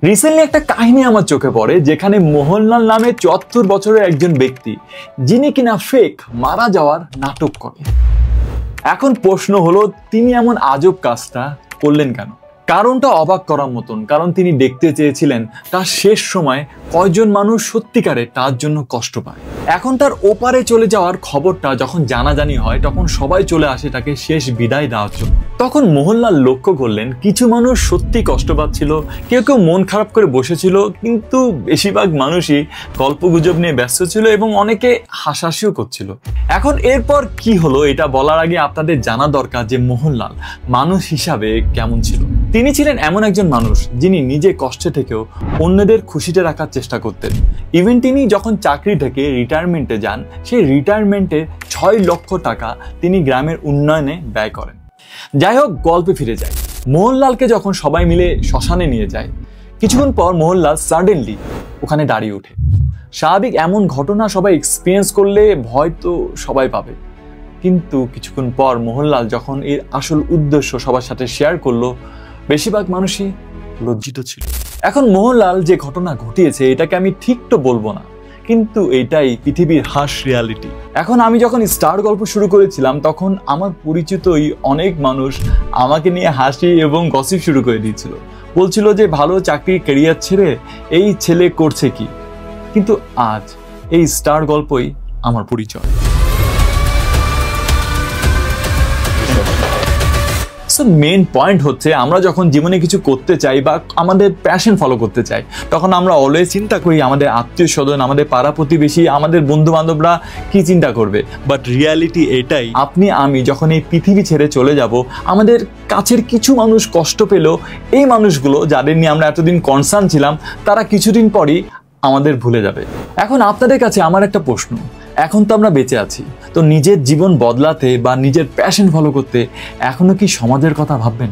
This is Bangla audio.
রিসেন্টলি একটা কাহিনী আমার চোখে পড়ে, যেখানে মোহনলাল নামে ৭৪ বছরের একজন ব্যক্তি, যিনি কিনা ফেক মারা যাওয়ার নাটক করে। এখন প্রশ্ন হলো, তিনি এমন আজব কাজটা করলেন কেন? কারণটা অবাক করার মতন, কারণ তিনি দেখতে চেয়েছিলেন তার শেষ সময় কয়জন মানুষ সত্যিকারে তার জন্য কষ্ট পায়। এখন তার ওপারে চলে যাওয়ার খবরটা যখন জানাজানি হয়, তখন সবাই চলে আসে তাকে শেষ বিদায় দেওয়ার জন্য। তখন মোহনলাল লক্ষ্য করলেন কিছু মানুষ সত্যি কষ্ট পাচ্ছিল, কেউ কেউ মন খারাপ করে বসেছিল, কিন্তু বেশিরভাগ মানুষই গল্পগুজব নিয়ে ব্যস্ত ছিল এবং অনেকে হাসাহাসিও করছিল। এখন এরপর কি হলো এটা বলার আগে আপনাদের জানা দরকার যে মোহনলাল মানুষ হিসাবে কেমন ছিল। তিনি ছিলেন এমন একজন মানুষ যিনি নিজে কষ্টে থেকেও অন্যদের খুশিতে রাখার চেষ্টা করতেন। ইভেন তিনি যখন চাকরি থেকে রিটায়ারমেন্টে যান, সেই রিটায়ারমেন্টে ৬ লক্ষ টাকা তিনি গ্রামের উন্নয়নে ব্যয় করেন। যাই হোক, গল্পে ফিরে যায়। মোহনলালকে যখন সবাই মিলে শ্মশানে নিয়ে যায়, কিছুক্ষণ পর মোহনলাল সাডেনলি ওখানে দাঁড়িয়ে ওঠে। স্বাভাবিক এমন ঘটনা সবাই এক্সপিরিয়েন্স করলে ভয় তো সবাই পাবে, কিন্তু কিছুক্ষণ পর মোহনলাল যখন এর আসল উদ্দেশ্য সবার সাথে শেয়ার করলো, বেশিরভাগ মানুষই লজ্জিত ছিল। এখন মোহনলাল যে ঘটনা ঘটিয়েছে এটাকে আমি ঠিক তো বলবো না, কিন্তু এটাই পৃথিবীর হার্শ রিয়ালিটি। এখন আমি যখন স্টার গল্প শুরু করেছিলাম, তখন আমার পরিচিতই অনেক মানুষ আমাকে নিয়ে হাসি এবং গসিপ শুরু করে দিয়েছিল। বলছিল যে ভালো চাকরি ক্যারিয়ার ছেড়ে এই ছেলে করছে কি। কিন্তু আজ এই স্টার গল্পই আমার পরিচয়। মেইন পয়েন্ট হচ্ছে, আমরা যখন জীবনে কিছু করতে চাই বা আমাদের প্যাশন ফলো করতে চাই, তখন আমরা অলওয়েজ চিন্তা করি আমাদের আত্মীয় স্বজন, আমাদের পাড়া প্রতিবেশী, আমাদের বন্ধু বান্ধবরা কি চিন্তা করবে। বাট রিয়ালিটি এটাই, আপনি আমি যখন এই পৃথিবী ছেড়ে চলে যাব, আমাদের কাছের কিছু মানুষ কষ্ট পেল, এই মানুষগুলো যাদের নিয়ে আমরা এতদিন কনসার্ন ছিলাম, তারা কিছুদিন পরই আমাদের ভুলে যাবে। এখন আপনাদের কাছে আমার একটা প্রশ্ন, এখন তো আমরা বেঁচে আছি, তো নিজের জীবন বদলাতে বা নিজের প্যাশন ফলো করতে এখনো কি সমাজের কথা ভাববেন?